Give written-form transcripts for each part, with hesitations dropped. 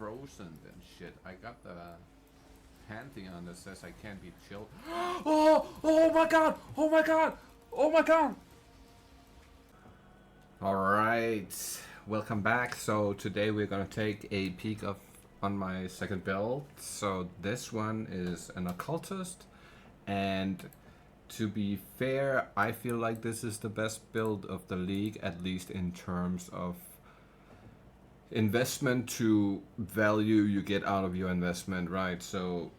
frozen and shit. I got the pantheon that says I can't be chilled. Oh my god! Oh my god! Oh my god! Alright, welcome back. So today we're gonna take a peek on my second build. So this one is an occultist, and to be fair, I feel like this is the best build of the league, at least in terms of investment to value you get out of your investment, right? So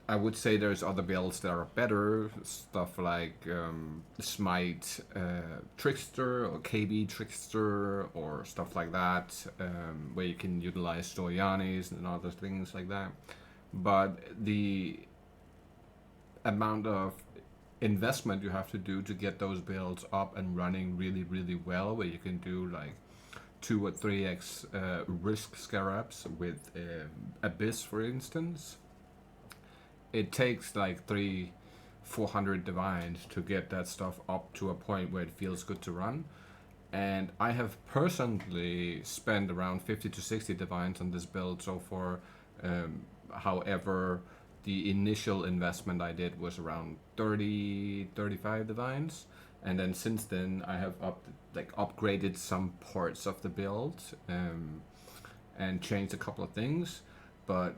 I would say there's other builds that are better, stuff like Smite Trickster or KB Trickster or stuff like that, where you can utilize Stoyanis and other things like that. But the amount of investment you have to do to get those builds up and running really well, where you can do like 2 or 3x risk scarabs with Abyss, for instance. It takes like 400 divines to get that stuff up to a point where it feels good to run. And I have personally spent around 50 to 60 divines on this build so far. However, the initial investment I did was around 35 divines. And then since then I have upgraded some parts of the build and changed a couple of things, but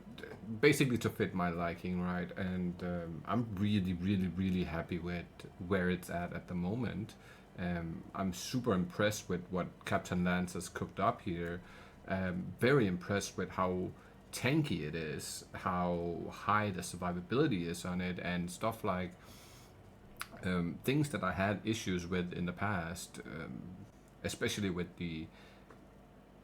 basically to fit my liking, right? And I'm really happy with where it's at the moment. I'm super impressed with what Captain Lance has cooked up here. Very impressed with how tanky it is, how high the survivability is on it, and stuff like things that I had issues with in the past, especially with the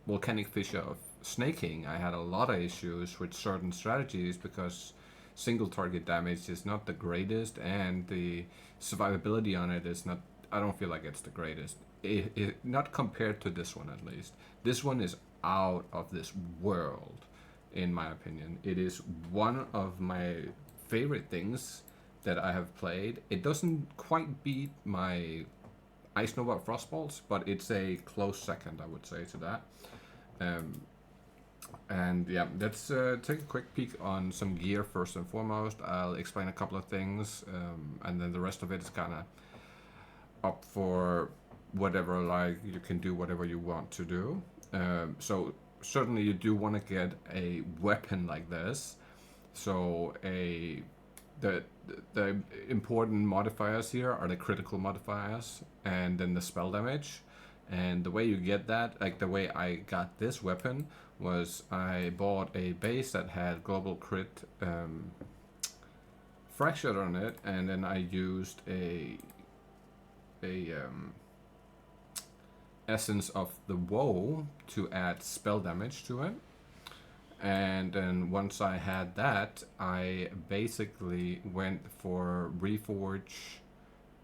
volcanic fissure of snaking. I had a lot of issues with certain strategies because single target damage is not the greatest, and the survivability on it is not, I don't feel like it's the greatest. Not compared to this one, at least. This one is out of this world, in my opinion. It is one of my favorite things that I have played. It doesn't quite beat my Ice Nova Frostbolts, but it's a close second, I would say, to that. And yeah, let's take a quick peek on some gear first and foremost. I'll explain a couple of things, and then the rest of it is kind of up for whatever, like you can do whatever you want to do. So certainly you do want to get a weapon like this. So the important modifiers here are the critical modifiers and then the spell damage. And the way you get that, like the way I got this weapon, was I bought a base that had global crit fractured on it, and then I used a Essence of the Woe to add spell damage to it. And then once I had that, I basically went for Reforge.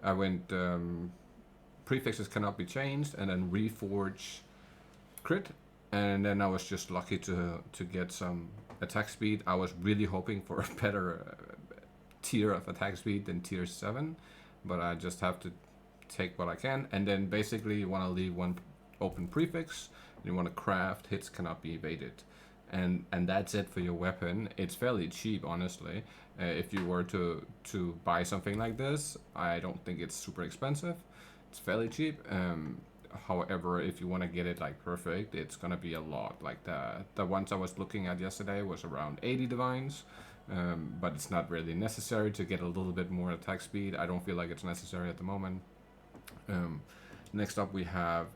I went prefixes cannot be changed, and then Reforge crit. And then I was just lucky to get some attack speed. I was really hoping for a better tier of attack speed than tier 7, but I just have to take what I can. And then basically you want to leave one open prefix, and you want to craft hits cannot be evaded. And that's it for your weapon. It's fairly cheap, honestly. If you were to buy something like this, I don't think it's super expensive. It's fairly cheap. However, if you want to get it like perfect, it's gonna be a lot. Like the ones I was looking at yesterday was around 80 divines, but it's not really necessary to get a little bit more attack speed. I don't feel like it's necessary at the moment. Next up we have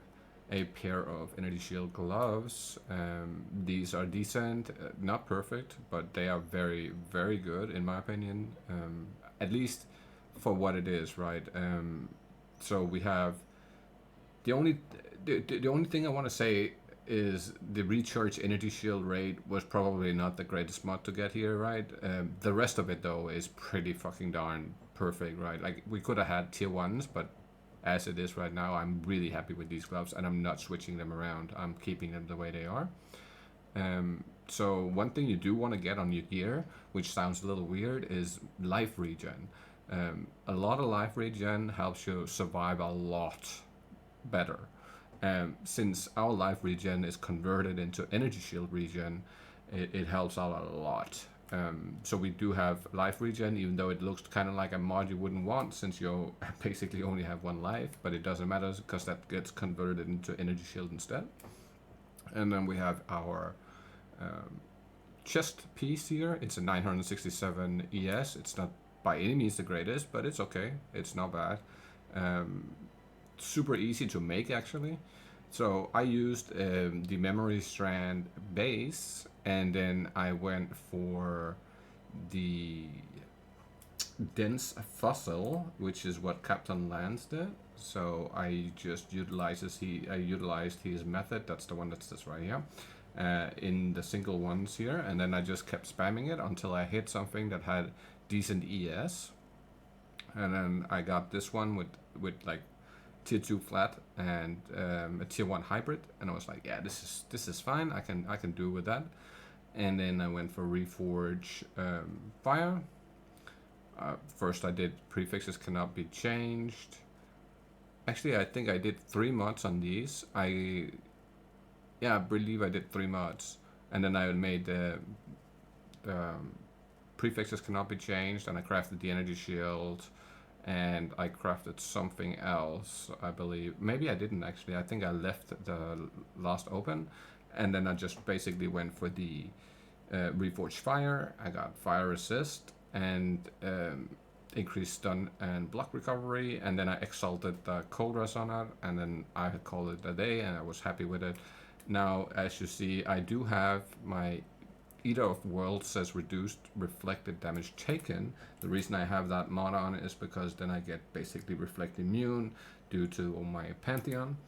a pair of energy shield gloves. These are decent, not perfect, but they are very good in my opinion, at least for what it is, right? So we have the only thing I want to say is the recharge energy shield rate was probably not the greatest mod to get here, right? The rest of it though is pretty fucking darn perfect, right? Like we could have had tier 1s, but as it is right now, I'm really happy with these gloves, and I'm not switching them around. I'm keeping them the way they are. So one thing you do want to get on your gear, which sounds a little weird, is life regen. A lot of life regen helps you survive a lot better. Since our life regen is converted into energy shield regen, it helps out a lot. So we do have life regen, even though it looks kind of like a mod you wouldn't want since you basically only have one life, but it doesn't matter because that gets converted into energy shield instead. And then we have our chest piece here. It's a 967 ES. It's not by any means the greatest, but it's okay. It's not bad. Super easy to make actually. So I used the memory strand base, and then I went for the dense fossil, which is what Captain Lance did. So I just utilized his method. That's the one that says right here. In the single ones here, and then I just kept spamming it until I hit something that had decent ES, and then I got this one with like tier 2 flat and a tier 1 hybrid, and I was like, yeah, this is fine. I can do with that. And then I went for Reforge Fire. First I did prefixes cannot be changed. Actually, I think I did 3 mods on these. I believe I did 3 mods, and then I made the prefixes cannot be changed, and I crafted the energy shield, and I crafted something else, I believe. Maybe I didn't actually. I think I left the last open, and then I just basically went for the Reforged Fire. I got fire resist and increased stun and block recovery, and then I exalted the cold res on it, and then I had called it a day, and I was happy with it. Now, as you see, I do have my Eater of Worlds says reduced reflected damage taken. The reason I have that mod on is because then I get basically reflect immune due to my Pantheon.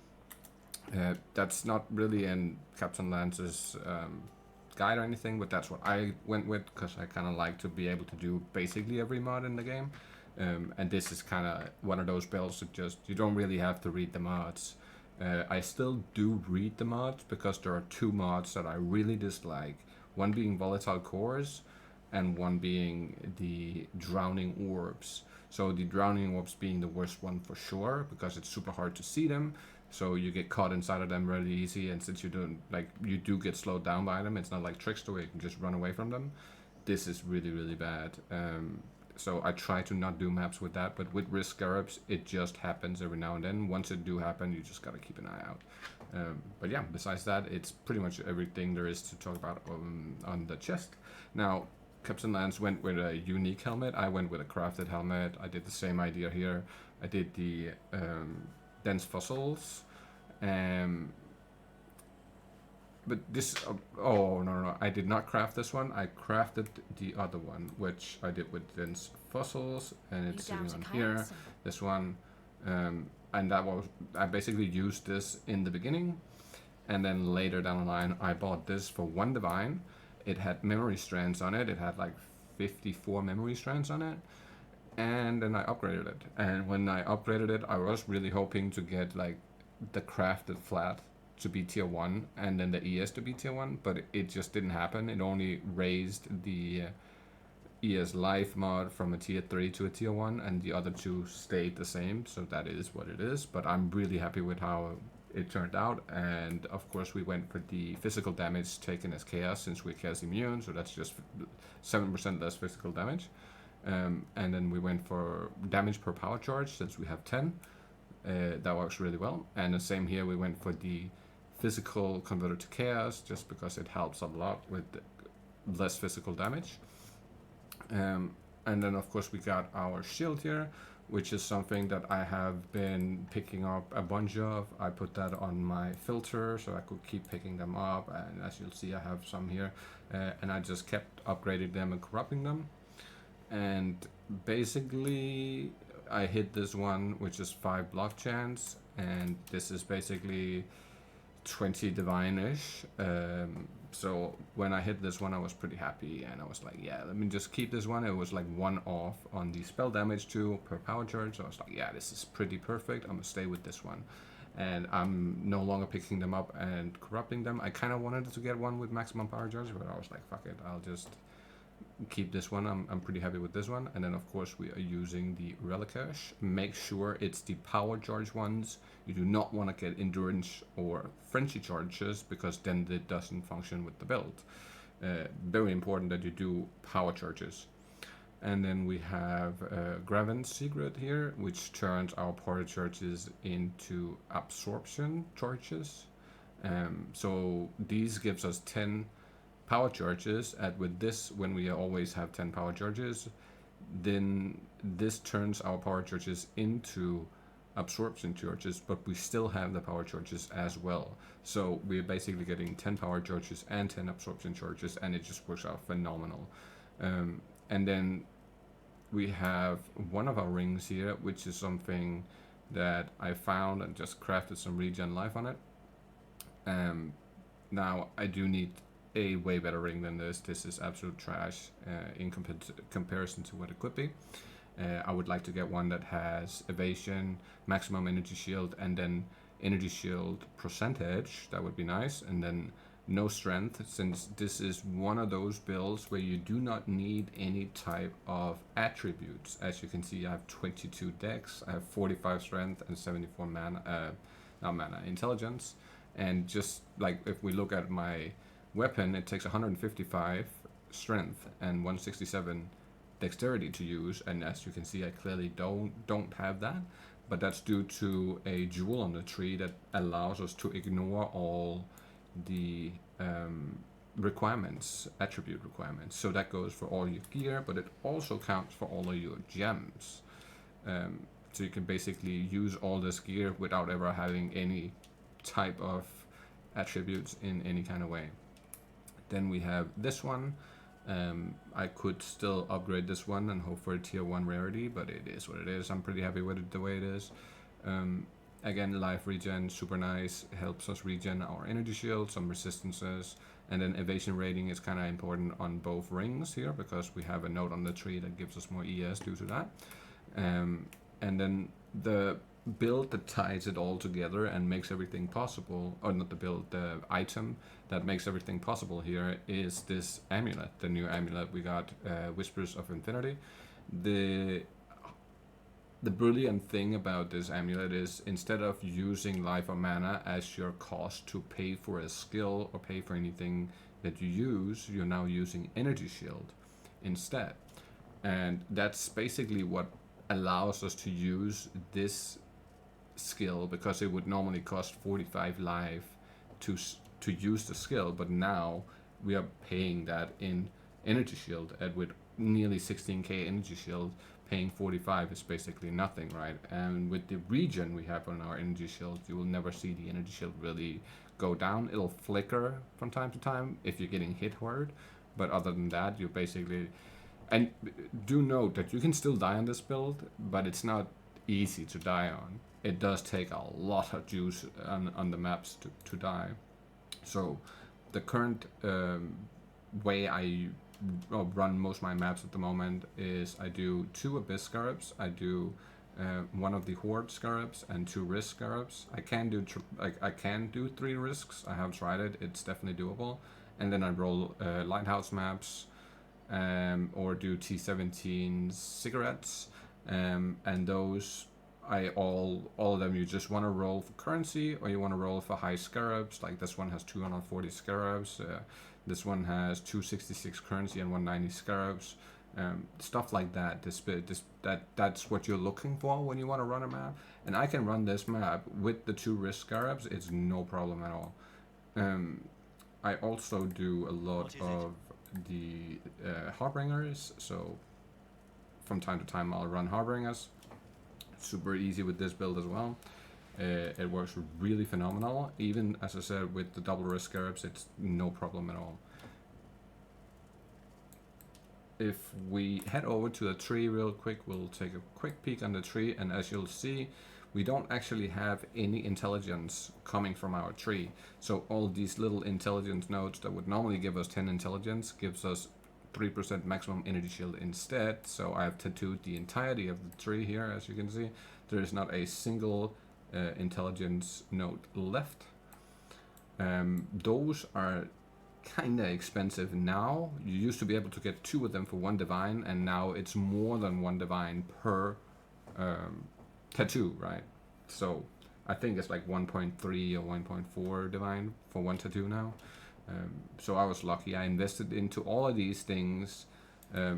That's not really in Captain Lance's guide or anything, but that's what I went with because I kind of like to be able to do basically every mod in the game. And this is kind of one of those builds that just, you don't really have to read the mods. I still do read the mods because there are 2 mods that I really dislike. One being volatile cores, and one being the drowning orbs. So the drowning orbs being the worst one for sure, because it's super hard to see them. So you get caught inside of them really easy, and since you do get slowed down by them, it's not like Trickster where you can just run away from them. This is really, really bad. So I try to not do maps with that, but with Risk Scarabs, it just happens every now and then. Once it do happen, you just gotta keep an eye out. But yeah, besides that, it's pretty much everything there is to talk about on the chest. Now, Captain Lance went with a unique helmet. I went with a crafted helmet. I did the same idea here. I did the dense fossils. But this, oh no, I did not craft this one. I crafted the other one, which I did with dense fossils, and it's sitting on here. This one, and that was, I basically used this in the beginning, and then later down the line, I bought this for 1 divine. It had memory strands on it. It had like 54 memory strands on it, and then I upgraded it. And when I upgraded it, I was really hoping to get like the crafted flat to be tier 1 and then the ES to be tier 1, but it just didn't happen. It only raised the ES life mod from a tier 3 to a tier 1, and the other 2 stayed the same, so that is what it is. But I'm really happy with how it turned out, and of course we went for the physical damage taken as chaos since we're chaos immune, so that's just 7% less physical damage. And then we went for damage per power charge since we have 10. That works really well. And the same here, we went for the physical converted to chaos just because it helps a lot with less physical damage. And then of course we got our shield here, which is something that I have been picking up a bunch of. I put that on my filter so I could keep picking them up, and as you'll see I have some here, and I just kept upgrading them and corrupting them. And basically I hit this one, which is 5 block chance, and this is basically 20 divine-ish. So when I hit this one, I was pretty happy, and I was like, yeah, let me just keep this one. It was like 1 off on the spell damage too per power charge, so I was like, yeah, this is pretty perfect. I'm gonna stay with this one, and I'm no longer picking them up and corrupting them. I kind of wanted to get one with maximum power charge, but I was like, fuck it, I'll just keep this one. I'm pretty happy with this one. And then of course we are using the relicash. Make sure it's the power charge ones. You do not want to get endurance or frenzy charges, because then it doesn't function with the build. Very important that you do power charges. And then we have Graven's Secret here, which turns our power charges into absorption charges. So these gives us 10 power charges, and with this, when we always have 10 power charges, then this turns our power charges into absorption charges, but we still have the power charges as well. So we're basically getting 10 power charges and 10 absorption charges, and it just works out phenomenal. And then we have one of our rings here, which is something that I found and just crafted some regen life on it. Now I do need a way better ring than this. This is absolute trash in comparison to what it could be. I would like to get one that has evasion, maximum energy shield, and then energy shield percentage. That would be nice. And then no strength, since this is one of those builds where you do not need any type of attributes. As you can see, I have 22 dex, I have 45 strength, and 74 intelligence. And just like if we look at my weapon, it takes 155 strength and 167 dexterity to use, and as you can see, I clearly don't have that, but that's due to a jewel on the tree that allows us to ignore all the requirements, attribute requirements. So that goes for all your gear, but it also counts for all of your gems. So you can basically use all this gear without ever having any type of attributes in any kind of way. Then we have this one. I could still upgrade this one and hope for a tier 1 rarity, but it is what it is. I'm pretty happy with it the way it is. Again, life regen, super nice, helps us regen our energy shield, some resistances, and then evasion rating is kind of important on both rings here because we have a note on the tree that gives us more ES due to that. And then the build that ties it all together and makes everything possible, or not the build, the item that makes everything possible here is this amulet, the new amulet we got, Whispers of Infinity. The brilliant thing about this amulet is instead of using life or mana as your cost to pay for a skill or pay for anything that you use, you're now using energy shield instead. And that's basically what allows us to use this skill, because it would normally cost 45 life to use the skill, but now we are paying that in energy shield, and with nearly 16k energy shield, paying 45 is basically nothing, right? And with the regen we have on our energy shield, you will never see the energy shield really go down. It'll flicker from time to time if you're getting hit hard, but other than that, you basically... And do note that you can still die on this build, but it's not easy to die on. It does take a lot of juice on the maps to die. So the current way I run most of my maps at the moment is I do 2 Abyss Scarabs, I do 1 of the Horde Scarabs, and 2 Risk Scarabs. I can do 3 Risks, I have tried it, it's definitely doable. And then I roll Lighthouse maps, or do T17 cigarettes, and those all of them, you just want to roll for currency, or you want to roll for high scarabs. Like this one has 240 scarabs, this one has 266 currency and 190 scarabs, stuff like that. That's what you're looking for when you want to run a map, and I can run this map with the 2 risk scarabs. It's no problem at all. I also do a lot of the Harbingers, so from time to time I'll run Harbingers. Super easy with this build as well. It works really phenomenal. Even, as I said, with the double risk scarabs, it's no problem at all. If we head over to the tree real quick, we'll take a quick peek on the tree, and as you'll see, we don't actually have any intelligence coming from our tree. So all these little intelligence nodes that would normally give us 10 intelligence gives us 3% maximum energy shield instead. So I have tattooed the entirety of the tree here. As you can see, there is not a single intelligence node left. Those are kind of expensive now. You used to be able to get 2 of them for 1 divine, and now it's more than 1 divine per tattoo, right? So I think it's like 1.3 or 1.4 divine for 1 tattoo now. So I was lucky. I invested into all of these things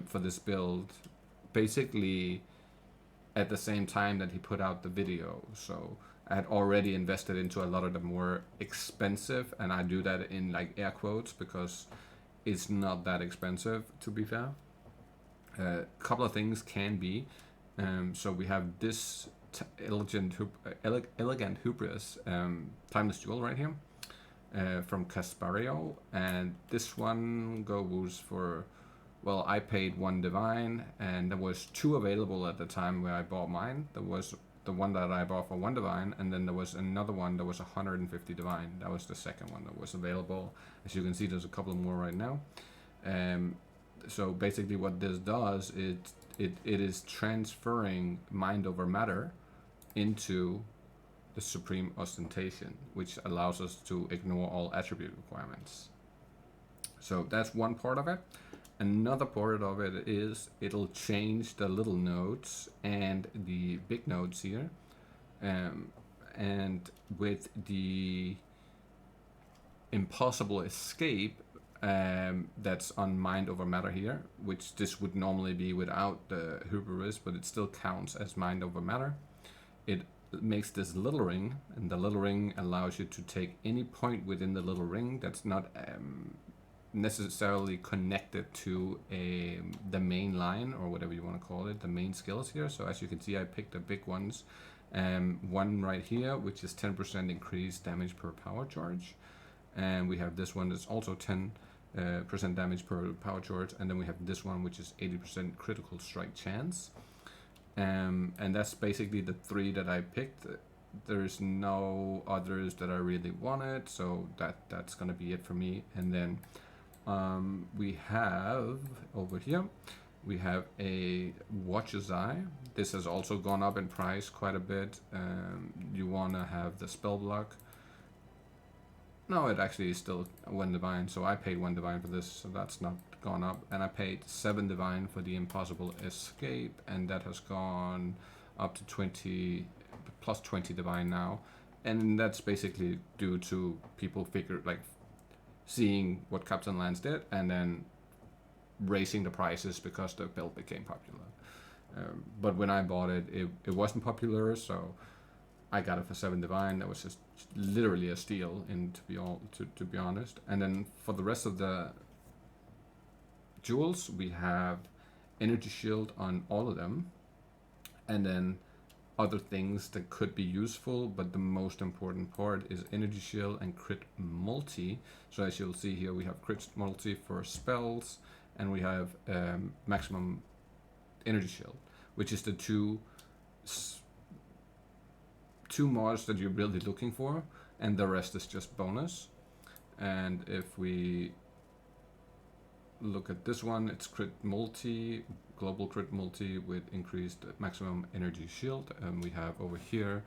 for this build, basically at the same time that he put out the video. So I had already invested into a lot of the more expensive, and I do that in like air quotes because it's not that expensive, to be fair. A couple of things can be. So we have this elegant hubris timeless jewel right here from Caspario, and this one goes for, well, I paid 1 divine, and there was 2 available at the time where I bought mine. There was the one that I bought for 1 divine, and then there was another one that was 150 divine. That was the second one that was available. As you can see, there's a couple more right now. So basically what this does, it is transferring mind over matter into the supreme ostentation, which allows us to ignore all attribute requirements. So that's one part of it. Another part of it is it'll change the little nodes and the big nodes here. And with the impossible escape, that's on mind over matter here, which this would normally be without the hubris, but it still counts as mind over matter. It makes this little ring, and the little ring allows you to take any point within the little ring that's not necessarily connected to the main line, or whatever you want to call it, the main skills here. So as you can see, I picked the big ones. One right here, which is 10% increased damage per power charge, and we have this one that's also 10% damage per power charge, and then we have this one which is 80% critical strike chance. And that's basically the 3 that I picked. There's no others that I really wanted, so that's gonna be it for me. And then we have over here, we have a Watcher's Eye. This has also gone up in price quite a bit. You want to have the spell block. No, it actually is still 1 divine, so I paid 1 divine for this, so that's not gone up. And I paid 7 divine for the impossible escape, and that has gone up to 20 plus 20 divine now. And that's basically due to people seeing what Captain Lance did and then raising the prices because the build became popular. But when I bought it, it wasn't popular, so I got it for 7 divine. That was just literally a steal, to be honest. And then for the rest of the jewels, we have energy shield on all of them, and then other things that could be useful, but the most important part is energy shield and crit multi. So as you'll see here, we have crit multi for spells, and we have maximum energy shield, which is the two mods that you're really looking for, and the rest is just bonus. And if we look at this one, it's crit multi, global crit multi with increased maximum energy shield, and we have over here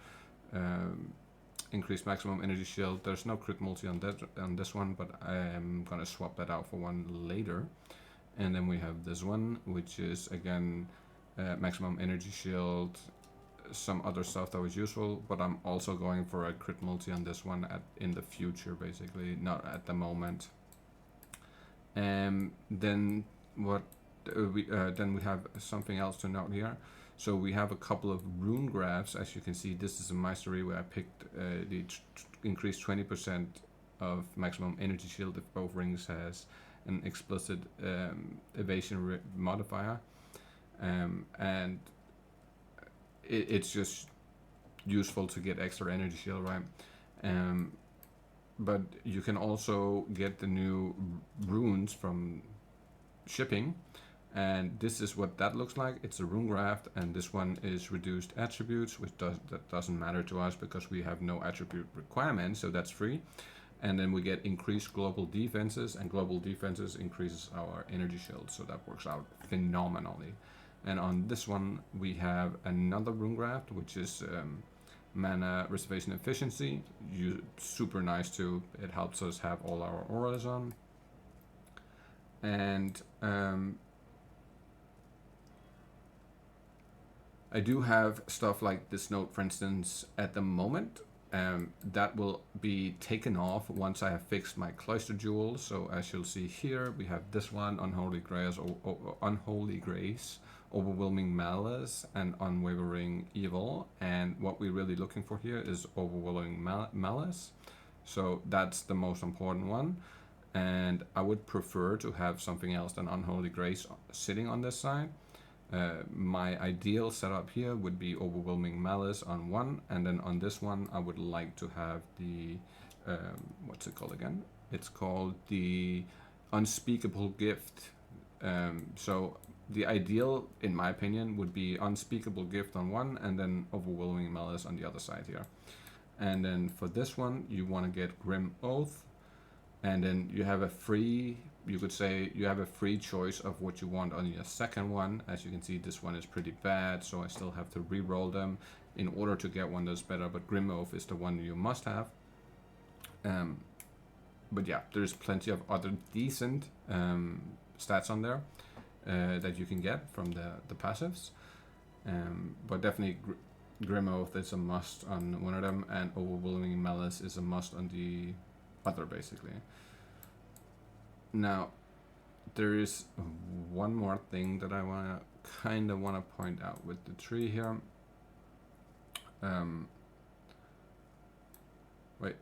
increased maximum energy shield. There's no crit multi on this one, but I am gonna swap that out for one later. And then we have this one, which is again maximum energy shield, some other stuff that was useful, but I'm also going for a crit multi on this one in the future, basically, not at the moment. Then what we have something else to note here. So we have a couple of rune graphs. As you can see, this is a mastery where I picked the increased 20% of maximum energy shield if both rings has an explicit evasion modifier, and it's just useful to get extra energy shield, right? But you can also get the new runes from shipping, and this is what that looks like. It's a rune graph, and this one is reduced attributes, which doesn't matter to us because we have no attribute requirements, so that's free. And then we get increased global defenses, and global defenses increases our energy shield, so that works out phenomenally. And on this one we have another rune graph, which is mana reservation efficiency. Super nice too. It helps us have all our auras on. And I do have stuff like this note, for instance, at the moment. That will be taken off once I have fixed my cloister jewels. So as you'll see here, we have this one, Unholy Grace, Overwhelming Malice, and Unwavering Evil. And what we're really looking for here is Overwhelming Malice. So that's the most important one. And I would prefer to have something else than Unholy Grace sitting on this side. My ideal setup here would be Overwhelming Malice on one, and then on this one I would like to have the what's it called again? It's called the Unspeakable Gift. So the ideal, in my opinion, would be Unspeakable Gift on one, and then Overwhelming Malice on the other side here. And then for this one, you want to get Grim Oath, and then you have a free. You could say you have a free choice of what you want on your second one. As you can see, this one is pretty bad, so I still have to re-roll them in order to get one that's better, but Grim Oath is the one you must have. But yeah, there's plenty of other decent stats on there that you can get from the passives. But definitely Grim Oath is a must on one of them, and Overwhelming Malice is a must on the other, basically. Now, there is one more thing that I kind of want to point out with the tree here. Wait,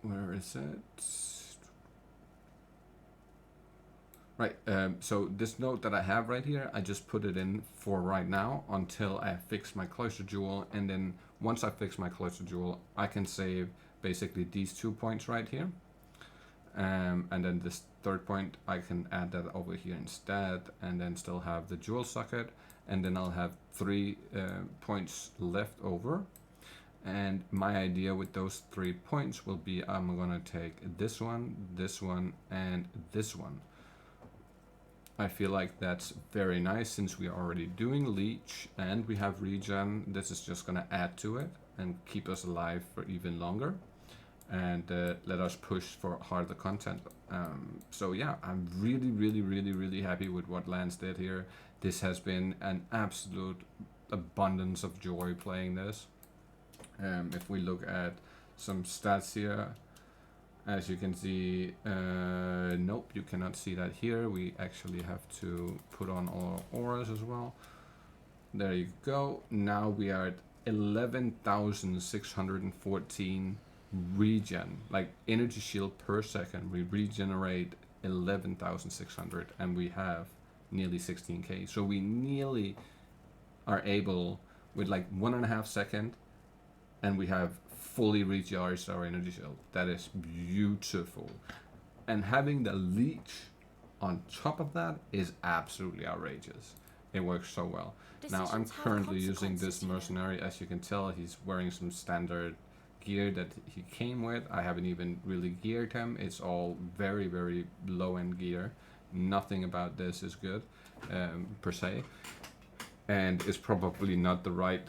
where is it? Right, so this note that I have right here, I just put it in for right now until I fix my cloister jewel, and then once I fix my cloister jewel, I can save basically these 2 points right here. And then this third point, I can add that over here instead, and then still have the jewel socket, and then I'll have 3 points left over. And my idea with those 3 points will be I'm gonna take this one, and this one. I feel like that's very nice since we are already doing leech and we have regen. This is just gonna add to it and keep us alive for even longer, and let us push for harder content. So yeah, I'm really happy with what Lance did here. This has been an absolute abundance of joy playing this. If we look at some stats here, as you can see, nope, you cannot see that here. We actually have to put on all our auras as well. There you go. Now we are at 11,614 regen, like energy shield per second. We regenerate 11,600, and we have nearly 16k. So we nearly are able with like 1.5 seconds, and we have fully recharged our energy shield. That is beautiful. And having the leech on top of that is absolutely outrageous. It works so well. Now I'm currently using this mercenary. As you can tell, he's wearing some standard gear that he came with. I haven't even really geared him. It's all very low end gear. Nothing about this is good per se, and it's probably not the right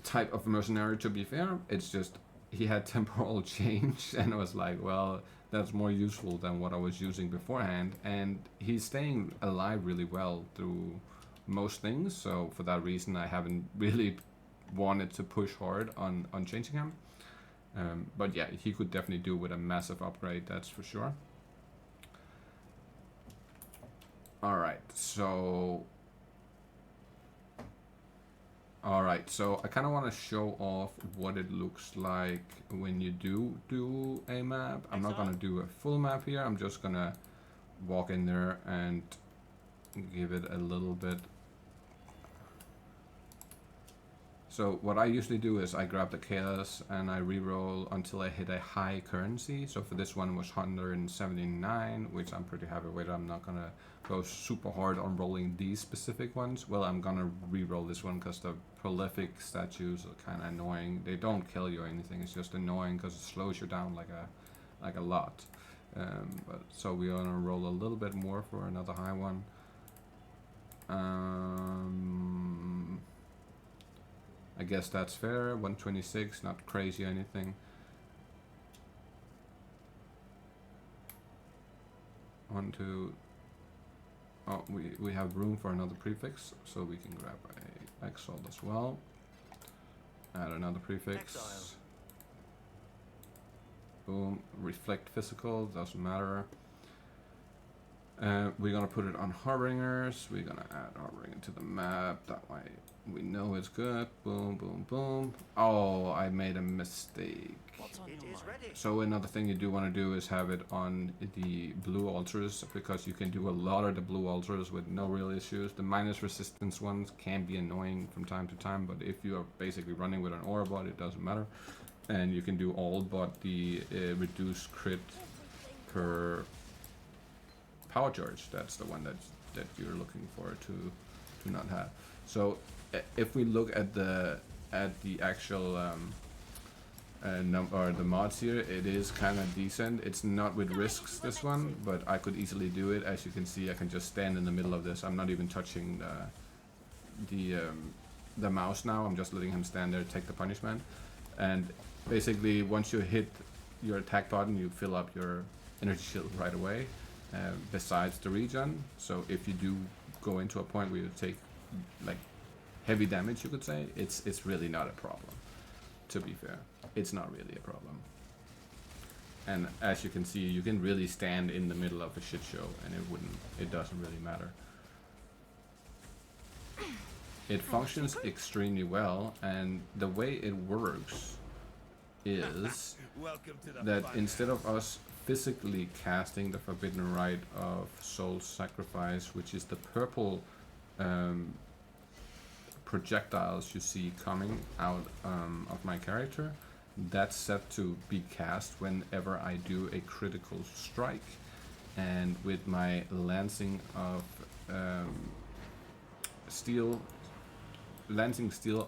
type of mercenary, to be fair. It's just he had temporal change, and I was like, well, that's more useful than what I was using beforehand, and he's staying alive really well through most things. So for that reason, I haven't really wanted to push hard on changing him. But yeah, he could definitely do with a massive upgrade, that's for sure. Alright, so I kind of want to show off what it looks like when you do a map. I'm not going to do a full map here. I'm just going to walk in there and give it a little bit. So what I usually do is I grab the chaos and I reroll until I hit a high currency. So for this one was 179, which I'm pretty happy with. I'm not going to go super hard on rolling these specific ones. Well, I'm going to reroll this one because the prolific statues are kind of annoying. They don't kill you or anything. It's just annoying because it slows you down like a lot. But so we're going to roll a little bit more for another high one. I guess that's fair. 126, not crazy or anything. One, two. Oh, we have room for another prefix, so we can grab a Exalt as well. Add another prefix. Exile. Boom. Reflect physical, doesn't matter. We're gonna put it on Harbingers. We're gonna add Harbinger to the map. That way we know it's good. Boom, boom, boom. Oh, I made a mistake. It is ready. So another thing you do want to do is have it on the blue altars, because you can do a lot of the blue altars with no real issues. The minus resistance ones can be annoying from time to time, but if you are basically running with an aura bot, it doesn't matter. And you can do all but the reduced crit per power charge. That's the one that you're looking for to not have. So if we look at the actual or the mods here, it is kind of decent. It's not with risks, this one, but I could easily do it. As you can see, I can just stand in the middle of this. I'm not even touching the mouse now. I'm just letting him stand there, take the punishment. And basically, once you hit your attack button, you fill up your energy shield right away, besides the regen. So if you do go into a point where you take like heavy damage, you could say, it's really not a problem. To be fair, it's not really a problem. And as you can see, you can really stand in the middle of a shit show and it doesn't really matter. It functions extremely well, and the way it works is that instead of us physically casting the Forbidden Rite of Soul Sacrifice, which is the purple projectiles you see coming out of my character, that's set to be cast whenever I do a critical strike. And with my Lancing of Steel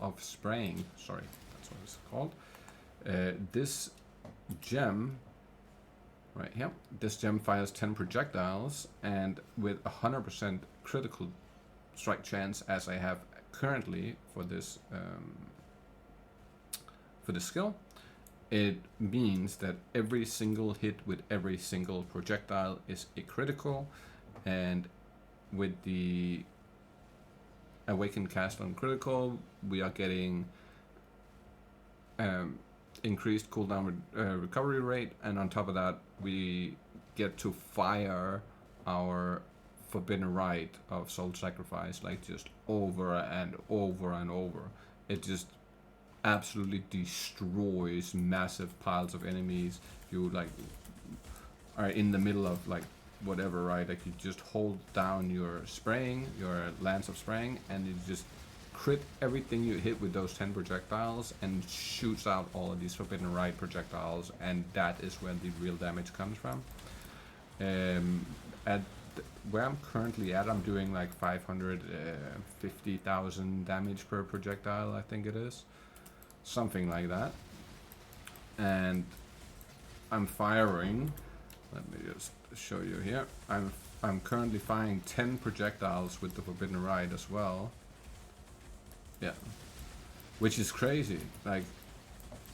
of Spraying, sorry, that's what it's called, this gem right here, this gem fires 10 projectiles, and with 100% critical strike chance, as I have currently for this skill, it means that every single hit with every single projectile is a critical. And with the Awakened Cast on critical, we are getting increased cooldown recovery rate, and on top of that we get to fire our Forbidden Rite of Soul Sacrifice like just over and over and over. It just absolutely destroys massive piles of enemies. You like are in the middle of like whatever, right? Like you just hold down your spraying, your Lance of Spraying, and you just crit everything you hit with those 10 projectiles and shoots out all of these Forbidden Rite projectiles, and that is where the real damage comes from. At where I'm currently at, I'm doing like 550,000 damage per projectile, I think it is. Something like that. And I'm firing, let me just show you here. I'm currently firing 10 projectiles with the Forbidden Rite as well. Yeah. Which is crazy. Like,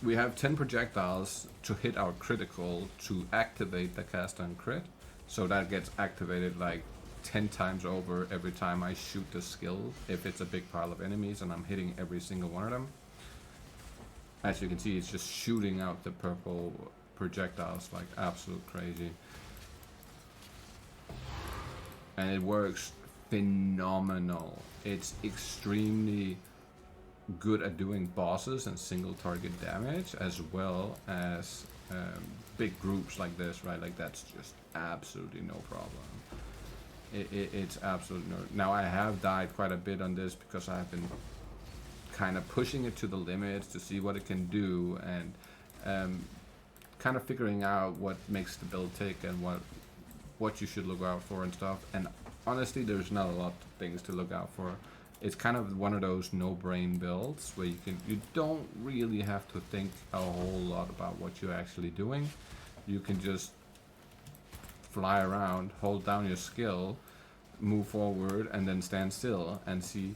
we have 10 projectiles to hit our critical to activate the cast on crit. So that gets activated like 10 times over every time I shoot the skill, if it's a big pile of enemies and I'm hitting every single one of them. As you can see, it's just shooting out the purple projectiles like absolute crazy. And it works phenomenal. It's extremely good at doing bosses and single target damage, as well as big groups like this, right? Like that's just absolutely no problem. It's absolutely no. Now I have died quite a bit on this because I have been kind of pushing it to the limits to see what it can do, and kind of figuring out what makes the build tick and what you should look out for and stuff. And honestly, there's not a lot of things to look out for. It's kind of one of those no-brain builds where you don't really have to think a whole lot about what you're actually doing. You can just fly around, hold down your skill, move forward, and then stand still and see.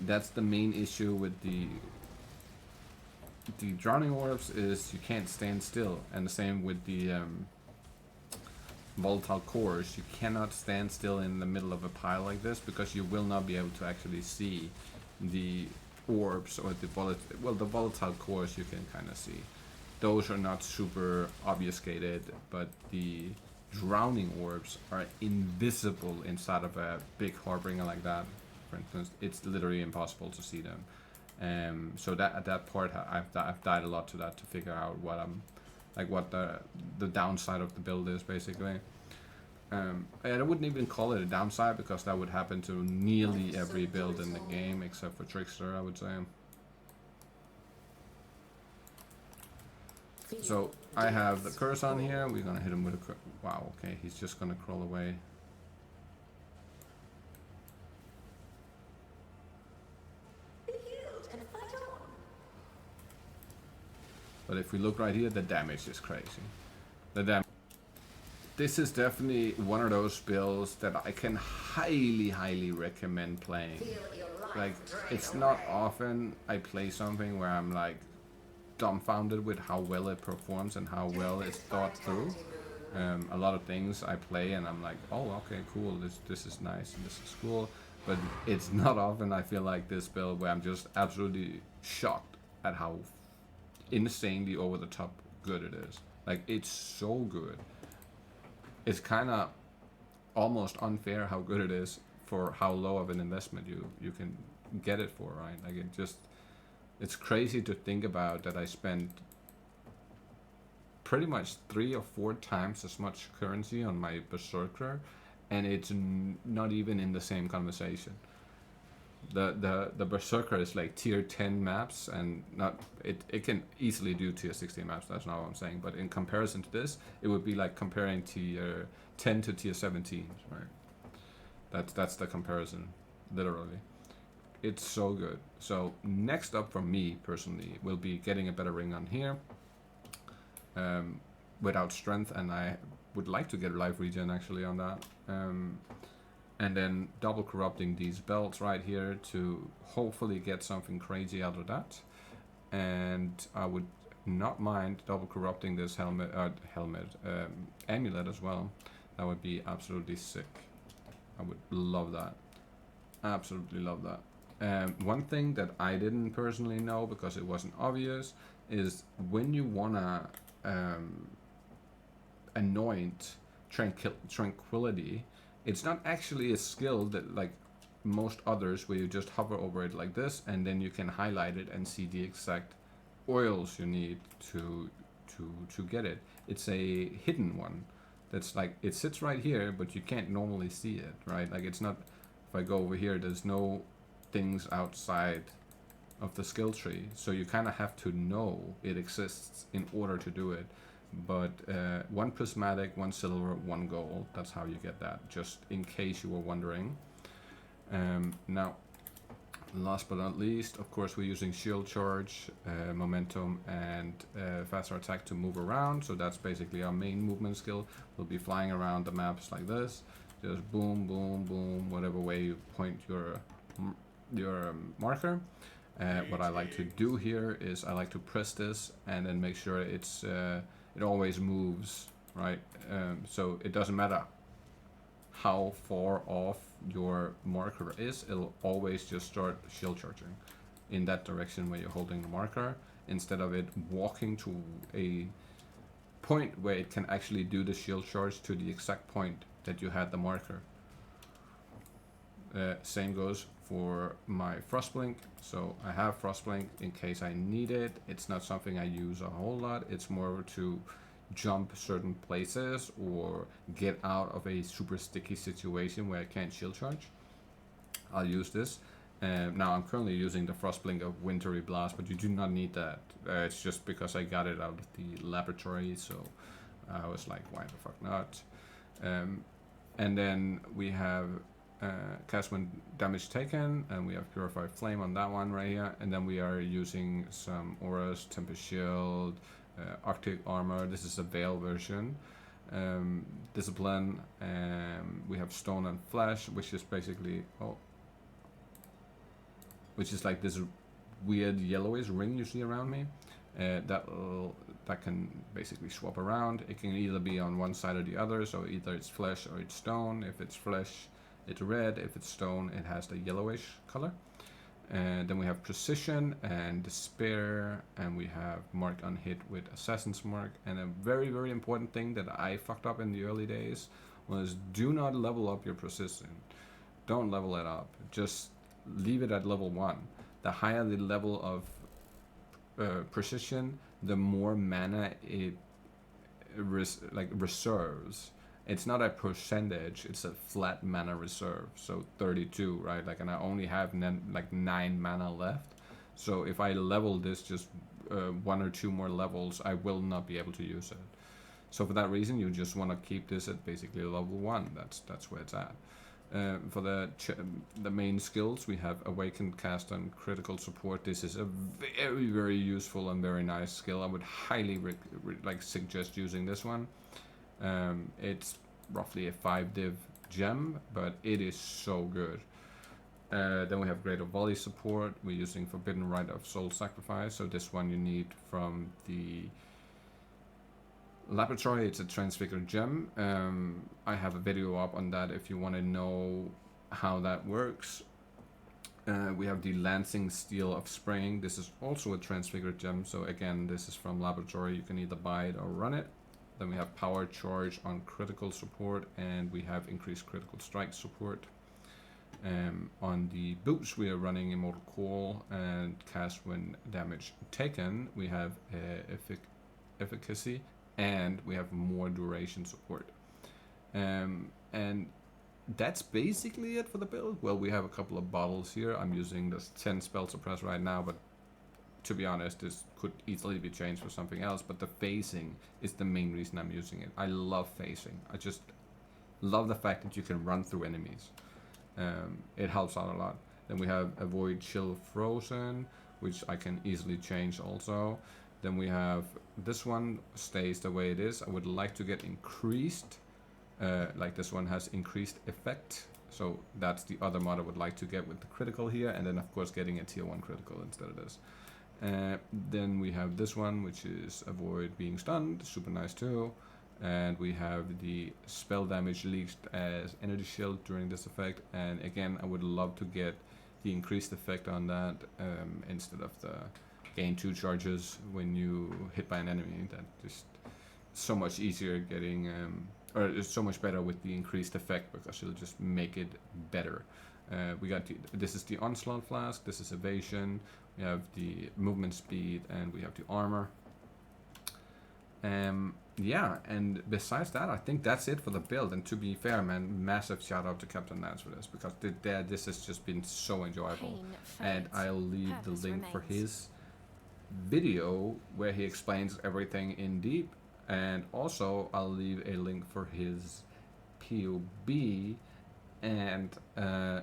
That's the main issue with the drowning orbs, is you can't stand still, and the same with the volatile cores. You cannot stand still in the middle of a pile like this because you will not be able to actually see The orbs or the volatile cores you can kind of see. Those are not super obfuscated, but the drowning orbs are invisible inside of a big harbinger like that. For instance, it's literally impossible to see them. So that at that part, I've died a lot to that to figure out what what the downside of the build is basically. And I wouldn't even call it a downside because that would happen to nearly every build in the game except for Trickster, I would say. So I have the curse on here. We're gonna hit him with a curse. Wow, okay, he's just gonna crawl away. But if we look right here, the damage is crazy. This is definitely one of those builds that I can highly recommend playing. Like, it's not often I play something where I'm like dumbfounded with how well it performs and how well it's thought through. A lot of things I play and I'm like, oh, okay, cool, this is nice and this is cool. But it's not often I feel like this build where I'm just absolutely shocked at how insanely over the top good it is. Like, it's so good. It's kind of almost unfair how good it is for how low of an investment you can get it for, right? Like, it's crazy to think about that I spent pretty much 3 or 4 times as much currency on my Berserker, and it's not even in the same conversation. The Berserker is like tier 10 maps, and it can easily do tier 16 maps, that's not what I'm saying, but in comparison to this, it would be like comparing tier 10 to tier 17, right? That's the comparison, literally. It's so good. So next up for me personally will be getting a better ring on here without strength, and I would like to get life regen actually on that. And then double corrupting these belts right here to hopefully get something crazy out of that. And I would not mind double corrupting this amulet as well. That would be absolutely sick. I would love that. Absolutely love that. One thing that I didn't personally know because it wasn't obvious is when you wanna anoint tranquility, it's not actually a skill that like most others where you just hover over it like this and then you can highlight it and see the exact oils you need to get it. It's a hidden one that's like, it sits right here but you can't normally see it, right? Like, it's not, if I go over here, there's no things outside of the skill tree, so you kind of have to know it exists in order to do it. But 1 prismatic, 1 silver, 1 gold, that's how you get that, just in case you were wondering. Now, last but not least, of course, we're using shield charge, momentum, and faster attack to move around. So that's basically our main movement skill. We'll be flying around the maps like this, just boom, boom, boom, whatever way you point your marker. What I like to do here is I like to press this and then make sure it's it always moves, right? So it doesn't matter how far off your marker is, it'll always just start shield charging in that direction where you're holding the marker, instead of it walking to a point where it can actually do the shield charge to the exact point that you had the marker. Same goes for my Frostblink. So I have Frostblink in case I need it. It's not something I use a whole lot. It's more to jump certain places or get out of a super sticky situation where I can't shield charge. I'll use this. Now I'm currently using the Frostblink of Wintry Blast, but you do not need that. It's just because I got it out of the laboratory, so I was like, why the fuck not? And then we have cast when damage taken, and we have Purified Flame on that one right here, and then we are using some auras, Tempest Shield, Arctic Armor. This is a Veil version. Discipline, we have Stone and Flesh, which is basically which is like this weird yellowish ring you see around me. That can basically swap around. It can either be on one side or the other, so either it's flesh or it's stone. If it's flesh, it's red. If it's stone, it has the yellowish color. And then we have Precision and Despair, and we have Mark on Hit with Assassin's Mark. And a very, very important thing that I fucked up in the early days was do not level up your Precision. Don't level it up. Just leave it at level 1. The higher the level of Precision, the more mana it reserves. It's not a percentage, it's a flat mana reserve. So 32, right? Like, and I only have 9 mana left. So if I level this just 1 or 2 more levels, I will not be able to use it. So for that reason, you just want to keep this at basically level 1. That's where it's at. For the main skills, we have Awakened, Cast, and Critical Support. This is a very, very useful and very nice skill. I would highly suggest using this one. It's roughly a 5 div gem, but it is so good. Then we have Greater Volley Support. We're using Forbidden Rite of Soul Sacrifice. So this one you need from the Laboratory. It's a transfigured gem. I have a video up on that if you want to know how that works. We have the Lancing Steel of Spraying. This is also a transfigured gem. So again, this is from Laboratory. You can either buy it or run it. Then we have Power Charge on Critical Support, and we have Increased Critical Strike Support. On the boots, we are running Immortal Call and Cast when damage taken. We have Efficacy, and we have more duration support. And that's basically it for the build. Well, we have a couple of bottles here. I'm using this 10 spell suppress right now, but to be honest, this could easily be changed for something else. But the phasing is the main reason I'm using it. I love phasing. I just love the fact that you can run through enemies. It helps out a lot. Then we have Avoid Chill Frozen, which I can easily change also. Then we have this one stays the way it is. I would like to get increased, like this one has increased effect. So that's the other mod I would like to get with the critical here. And then of course getting a tier 1 critical instead of this. Then we have this one, which is Avoid Being Stunned, super nice too. And we have the spell damage leaked as energy shield during this effect. And again, I would love to get the increased effect on that instead of the gain 2 charges when you hit by an enemy. That just so much easier getting, or it's so much better with the increased effect because it'll just make it better. We got this is the Onslaught Flask, this is Evasion, we have the movement speed, and we have the armor. Yeah, and besides that, I think that's it for the build. And to be fair, man, massive shout out to Captain Lance for this, because this has just been so enjoyable. And I'll leave the link for his video where he explains everything in deep, and also I'll leave a link for his POB, and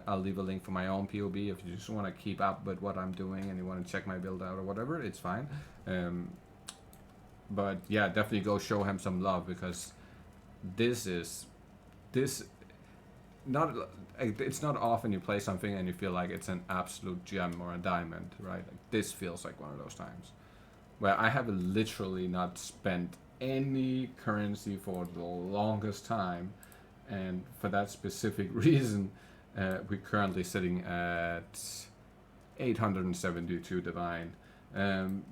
I'll leave a link for my own POB if you just want to keep up with what I'm doing and you want to check my build out or whatever. It's fine. But yeah, definitely go show him some love, because it's not often you play something and you feel like it's an absolute gem or a diamond, right? Like, this feels like one of those times where I have literally not spent any currency for the longest time, and for that specific reason, we're currently sitting at 872 divine.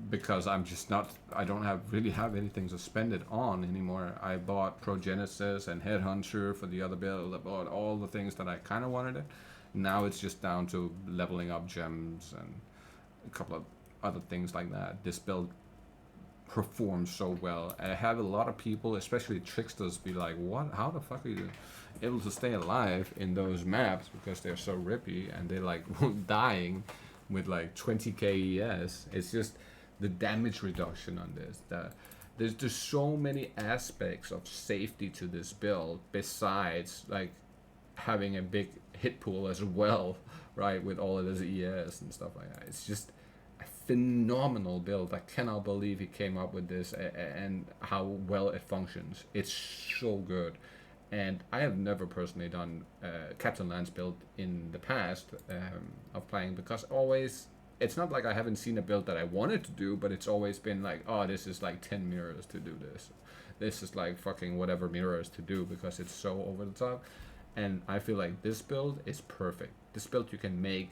Because I'm just not, I don't really have anything to spend it on anymore. I bought Progenesis and Headhunter for the other build. I bought all the things that I kind of wanted it. Now it's just down to leveling up gems and a couple of other things like that. This build performs so well. I have a lot of people, especially tricksters, be like, what? How the fuck are you able to stay alive in those maps? Because they're so rippy and they're like dying with like 20k ES. It's just the damage reduction on this. There's just so many aspects of safety to this build besides like having a big hit pool as well, right? With all of this ES and stuff like that. It's just a phenomenal build. I cannot believe he came up with this and how well it functions. It's so good. And I have never personally done Captain Lance build in the past of playing, because always, it's not like I haven't seen a build that I wanted to do, but it's always been like, oh, this is like 10 mirrors to do this. This is like fucking whatever mirrors to do, because it's so over the top. And I feel like this build is perfect. This build you can make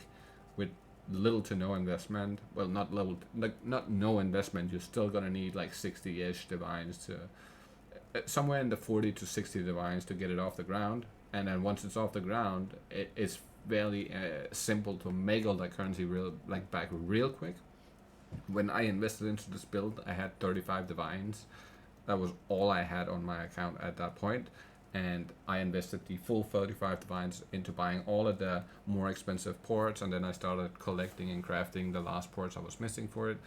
with little to no investment. Well, not little, like not no investment. You're still gonna need like 60-ish divines to, somewhere in the 40 to 60 divines to get it off the ground. And then once it's off the ground, it's fairly simple to make all that currency back real quick. When I invested into this build, I had 35 divines. That was all I had on my account at that point. And I invested the full 35 divines into buying all of the more expensive ports, and then I started collecting and crafting the last ports I was missing for it,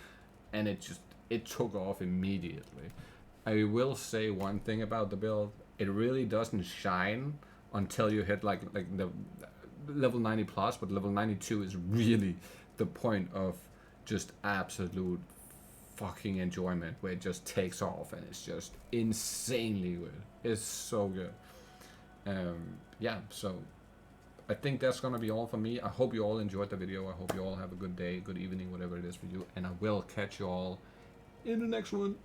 and it took off immediately. I will say one thing about the build: it really doesn't shine until you hit like the level 90 plus, but level 92 is really the point of just absolute fucking enjoyment, where it just takes off and it's just insanely good. It's so good. Yeah, so I think that's gonna be all for me. I hope you all enjoyed the video. I hope you all have a good day, good evening, whatever it is for you, and I will catch you all in the next one.